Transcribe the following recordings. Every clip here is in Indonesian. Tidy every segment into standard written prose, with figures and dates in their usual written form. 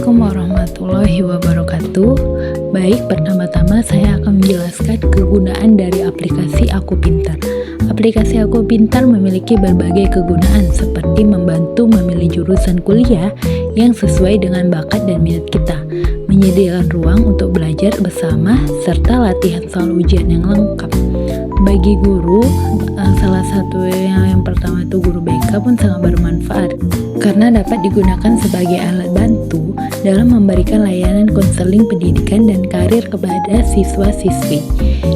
Assalamualaikum warahmatullahi wabarakatuh. Baik, pertama-tama saya akan menjelaskan kegunaan dari aplikasi Aku Pintar. Aplikasi Aku Pintar memiliki berbagai kegunaan seperti membantu memilih jurusan kuliah yang sesuai dengan bakat dan minat kita, menyediakan ruang untuk belajar bersama, serta latihan soal ujian yang lengkap. Bagi guru, salah satu yang pertama itu guru BK pun sangat bermanfaat karena dapat digunakan sebagai alat bantu dalam memberikan layanan konseling pendidikan dan karir kepada siswa-siswi.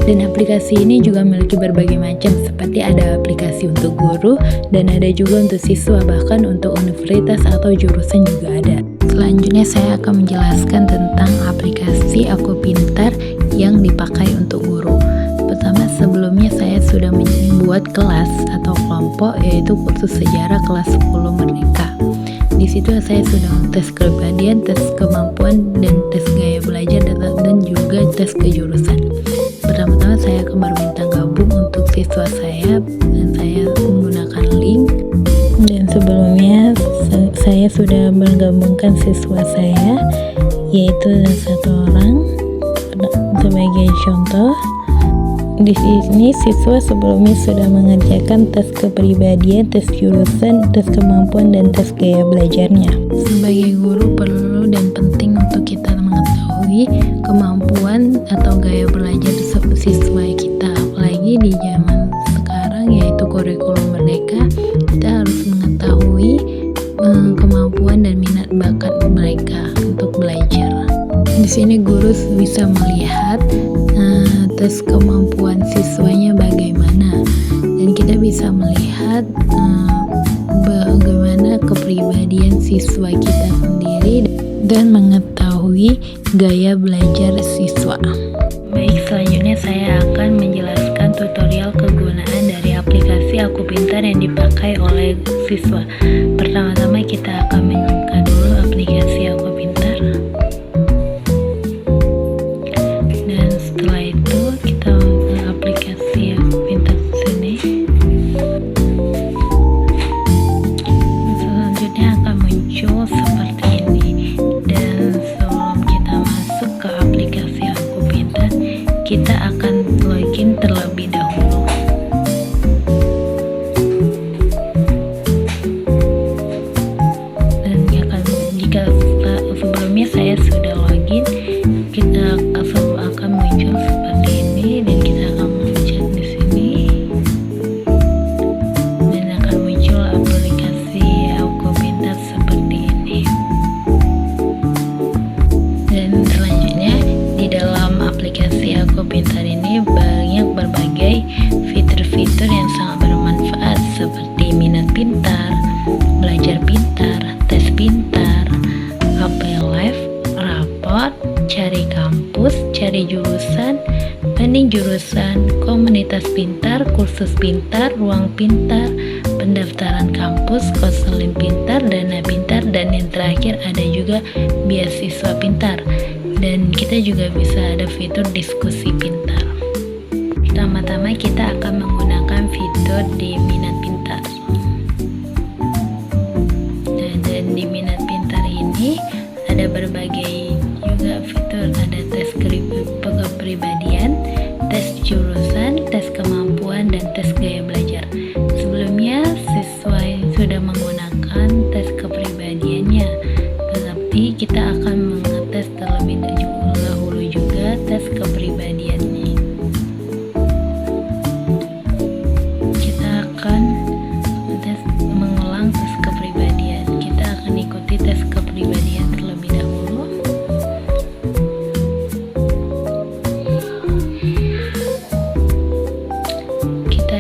Dan aplikasi ini juga memiliki berbagai macam, seperti ada aplikasi untuk guru dan ada juga untuk siswa, bahkan untuk universitas atau jurusan juga ada. Selanjutnya saya akan menjelaskan tentang aplikasi Aku Pintar yang dipakai untuk guru. Pertama, sebelumnya saya sudah membuat kelas atau kelompok, yaitu kursus sejarah kelas 10 Merdeka. Di situ saya sudah tes kepribadian, tes kemampuan, dan tes gaya belajar, dan juga tes kejurusan. Pertama-tama saya akan meminta gabung untuk siswa saya, dan saya menggunakan link. Dan sebelumnya saya sudah menggabungkan siswa saya, yaitu satu orang. Sebagai contoh, di sini siswa sebelumnya sudah mengerjakan tes kepribadian, tes jurusan, tes kemampuan, dan tes gaya belajarnya. Sebagai guru perlu dan penting untuk kita mengetahui kemampuan atau gaya belajar siswa kita, apalagi di zaman sekarang yaitu kurikulum merdeka. Kita harus mengetahui kemampuan dan minat bakat mereka untuk belajar. Di sini guru bisa melihat tes kemampuan siswanya bagaimana, dan kita bisa melihat bagaimana kepribadian siswa kita sendiri dan mengetahui gaya belajar siswa. Baik, selanjutnya saya akan menjelaskan tutorial kegunaan dari aplikasi Aku Pintar yang dipakai oleh siswa. Pertama-tama kita akan membuka dulu aplikasi Aku Pintar. Dan setelah itu kita buka aplikasi Aku Pintar di sini. Selanjutnya akan muncul seperti ini. Dan sebelum kita masuk ke aplikasi Aku Pintar, kita akan login terlebih dahulu. Dan jika sebelumnya saya sudah login, kita akan muncul seperti ini, dan kita akan mencet di sini, dan akan muncul aplikasi Aku Pintar seperti ini. Dan selanjutnya di dalam aplikasi Aku Pintar ini banyak berbagai fitur-fitur yang sangat bermanfaat, seperti minat pintar, belajar pintar, tes pintar, HP Live, raport, cari kampus, cari jurusan, banding jurusan, komunitas pintar, kursus pintar, ruang pintar, pendaftaran kampus, konseling pintar, dana pintar, dan yang terakhir ada juga beasiswa pintar. Dan kita juga bisa ada fitur diskusi pintar. Pertama-tama kita akan menggunakan fitur di minat pintar. Dan di minat pintar ini ada berbagai juga fitur, ada tes kepribadian, tes jurusan, tes kemampuan, dan tes gaya belajar. Sebelumnya siswa sudah menggunakan tes kepribadiannya, tetapi kita akan mengetes terlebih dahulu juga tes kepribadiannya. Kita akan mengulang tes kepribadian. Kita akan ikuti tes kepribadian terlebih dahulu. Kita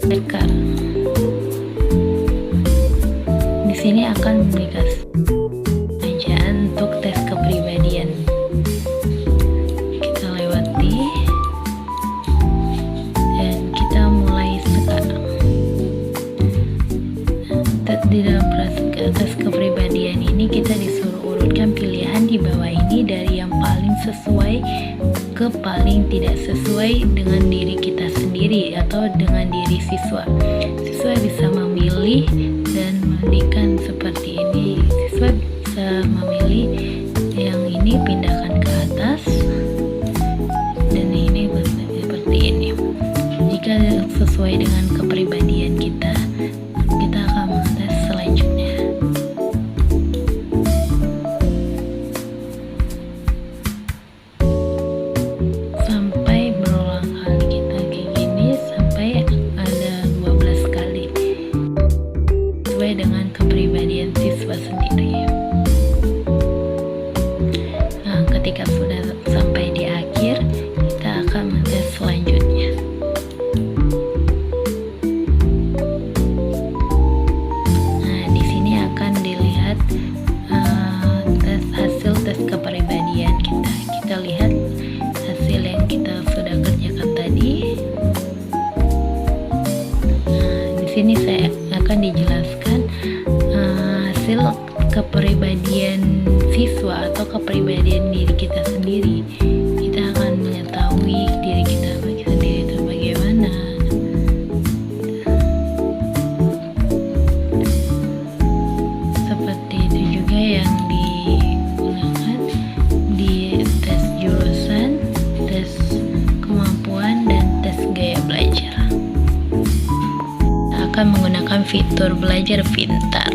cekar. Di sini akan memberikan pertanyaan untuk tes kepribadian. Kita lewati dan kita mulai sekarang. Di dalam tes kepribadian ini kita disuruh urutkan pilihan di bawah ini dari yang paling sesuai ke paling tidak sesuai dengan diri kita sendiri atau dengan diri siswa. Siswa bisa memilih dan memberikan seperti ini. Siswa bisa memilih siswa sendiri. Nah, ketika sudah sampai di akhir, kita akan mentes selanjutnya. Nah, di sini akan dilihat hasil tes kepribadian kita. Kita lihat hasil yang kita sudah kerjakan tadi. Nah, di sini saya akan dijelaskan hasil kepribadian siswa atau kepribadian diri kita sendiri. Kita akan mengetahui diri kita sendiri itu bagaimana. Seperti itu juga yang digunakan di tes jurusan, tes kemampuan, dan tes gaya belajar. Kita akan menggunakan fitur belajar pintar.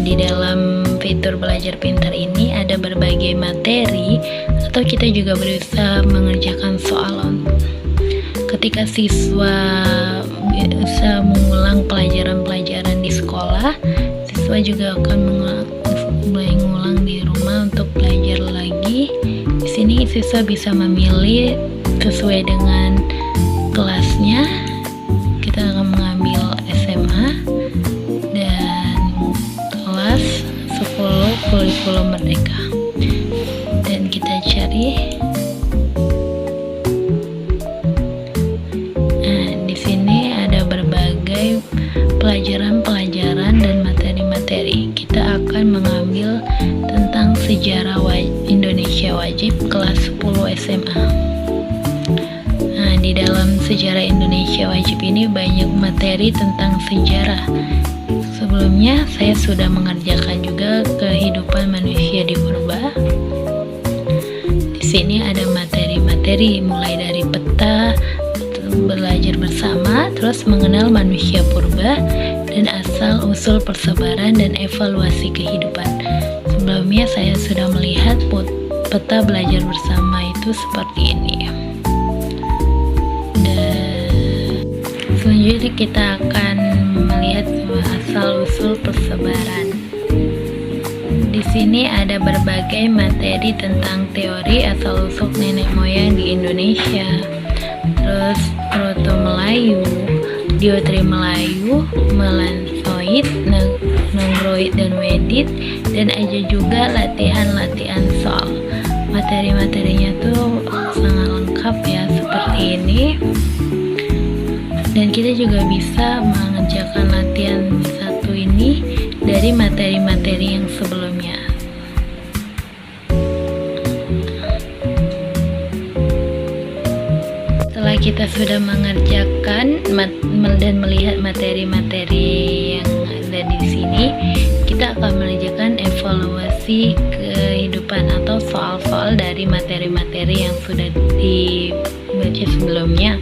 Di dalam fitur belajar pintar ini ada berbagai materi, atau kita juga berusaha mengerjakan soal. Ketika siswa bisa mengulang pelajaran-pelajaran di sekolah, siswa juga akan mengulang di rumah untuk belajar lagi. Di sini siswa bisa memilih sesuai dengan kelasnya. Kita akan mengambil SMA dan kelas 10 kurikulum merdeka, dan kita cari. Nah, di sini ada berbagai pelajaran-pelajaran dan materi-materi. Kita akan mengambil tentang sejarah Indonesia wajib kelas 10 SMA. Nah, di dalam sejarah Indonesia wajib ini banyak materi tentang sejarah. Sebelumnya saya sudah mengerjakan juga kehidupan manusia di purba. Di sini ada materi-materi mulai dari peta, belajar bersama, terus mengenal manusia purba, dan asal usul persebaran dan evaluasi kehidupan. Sebelumnya saya sudah melihat peta belajar bersama itu seperti ini. Dan selanjutnya kita akan melihat asal-usul persebaran. Di sini ada berbagai materi tentang teori asal-usul nenek moyang di Indonesia, terus Proto Melayu, Diotri Melayu, Melansoid, Negroid dan Wedit, dan ada juga latihan-latihan soal. Materi-materinya tuh sangat lengkap ya, seperti ini. Dan kita juga bisa mengerjakan latihan satu ini dari materi-materi yang sebelumnya. Setelah kita sudah mengerjakan dan melihat materi-materi yang ada di sini, kita akan mengerjakan evaluasi kehidupan atau soal-soal dari materi-materi yang sudah dibaca sebelumnya.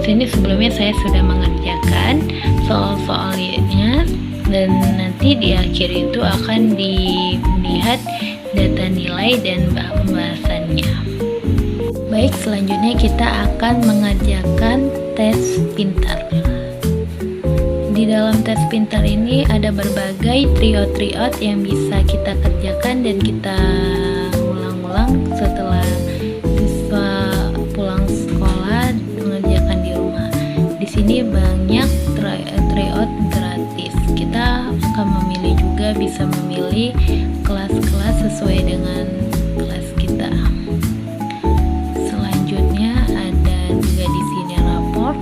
Sini sebelumnya saya sudah mengerjakan soal-soalnya, dan nanti di akhir itu akan dilihat data nilai dan pembahasannya. Baik, selanjutnya kita akan mengerjakan tes pintar. Di dalam tes pintar ini ada berbagai triot yang bisa kita kerjakan dan kita ulang-ulang setelah siswa pulang sekolah mengerjakan di rumah. Di sini banyak triot gratis. Kita akan memilih juga, bisa memilih kelas-kelas sesuai dengan kelas kita. Selanjutnya ada juga di sini rapor.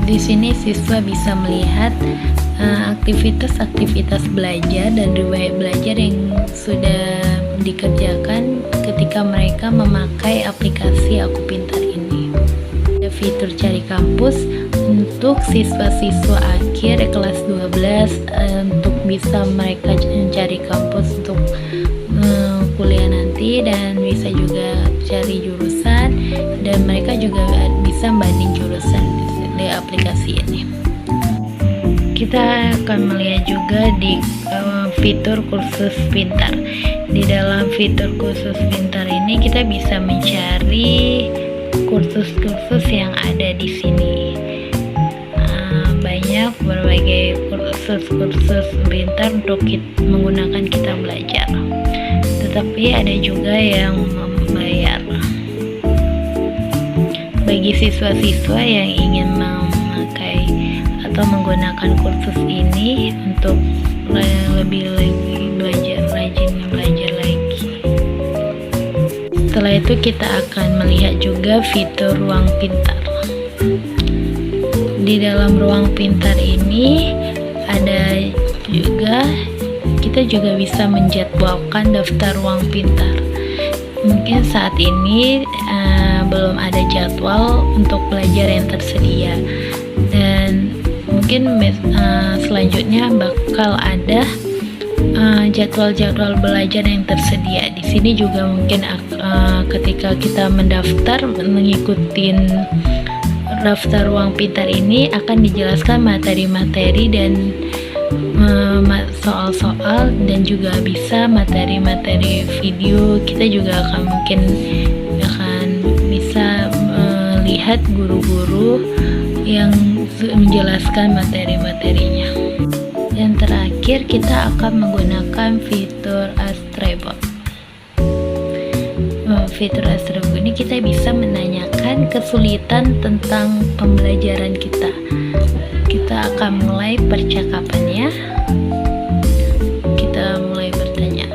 Di sini siswa bisa melihat aktivitas-aktivitas belajar dan riwayat belajar yang sudah dikerjakan ketika mereka memakai aplikasi Aku Pintar ini. Ada fitur cari kampus untuk siswa-siswa akhir kelas 12 untuk bisa mereka mencari kampus untuk kuliah nanti, dan bisa juga cari jurusan, dan mereka juga bisa banding jurusan di aplikasi ini. Kita akan melihat juga di fitur kursus pintar. Di dalam fitur kursus pintar ini kita bisa mencari kursus-kursus yang ada di sini. Banyak berbagai kursus pintar untuk menggunakan kita belajar. Tetapi ada juga yang membayar. Bagi siswa-siswa yang ingin memakai atau menggunakan kursus ini untuk lebih belajar lagi. Setelah itu kita akan melihat juga fitur ruang pintar. Di dalam ruang pintar ini kita juga bisa menjadwalkan daftar ruang pintar. Mungkin saat ini belum ada jadwal untuk belajar yang tersedia, dan mungkin selanjutnya bakal ada jadwal-jadwal belajar yang tersedia. Di sini juga mungkin ketika kita mendaftar mengikuti daftar ruang pintar ini akan dijelaskan materi-materi dan soal-soal, dan juga bisa materi-materi video. Kita juga akan bisa melihat guru-guru yang menjelaskan materi-materinya. Dan terakhir kita akan menggunakan fitur Astribot. Fitur Astribot ini kita bisa menanyakan kesulitan tentang pembelajaran kita. Kita akan mulai percakapannya. Kita mulai bertanya.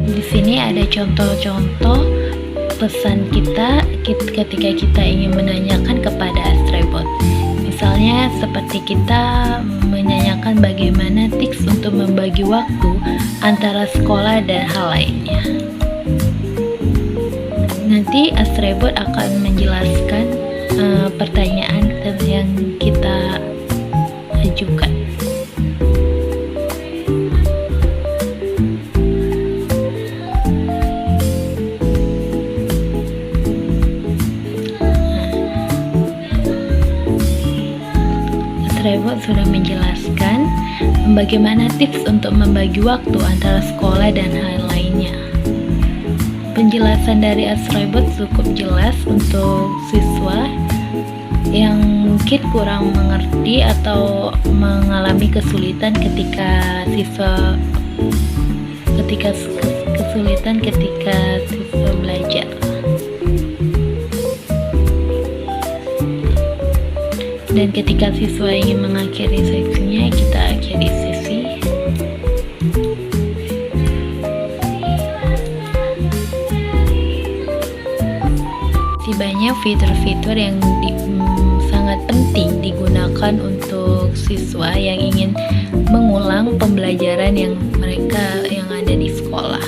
Di sini ada contoh-contoh pesan kita ketika kita ingin menanyakan kepada Astribot. Misalnya seperti kita menanyakan bagaimana tips untuk membagi waktu antara sekolah dan hal lainnya. Nanti Astribot akan menjelaskan pertanyaan yang kita ajukan. Astribot sudah menjelaskan bagaimana tips untuk membagi waktu antara sekolah dan hal lainnya. Penjelasan dari Astribot cukup jelas untuk siswa yang mungkin kurang mengerti atau mengalami kesulitan ketika siswa belajar. Dan ketika siswa ingin mengakhiri seksinya, kita akhiri sesi. Banyak fitur-fitur yang sangat penting digunakan untuk siswa yang ingin mengulang pembelajaran yang ada di sekolah.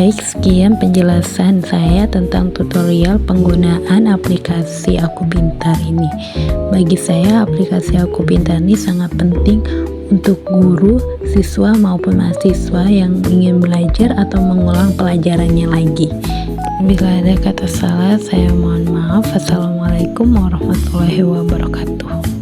Baik, sekian penjelasan saya tentang tutorial penggunaan aplikasi Aku Pintar ini. Bagi saya, aplikasi Aku Pintar ini sangat penting untuk guru, siswa maupun mahasiswa yang ingin belajar atau mengulang pelajarannya lagi. Bila ada kata salah, saya mohon maaf. Assalamualaikum warahmatullahi wabarakatuh.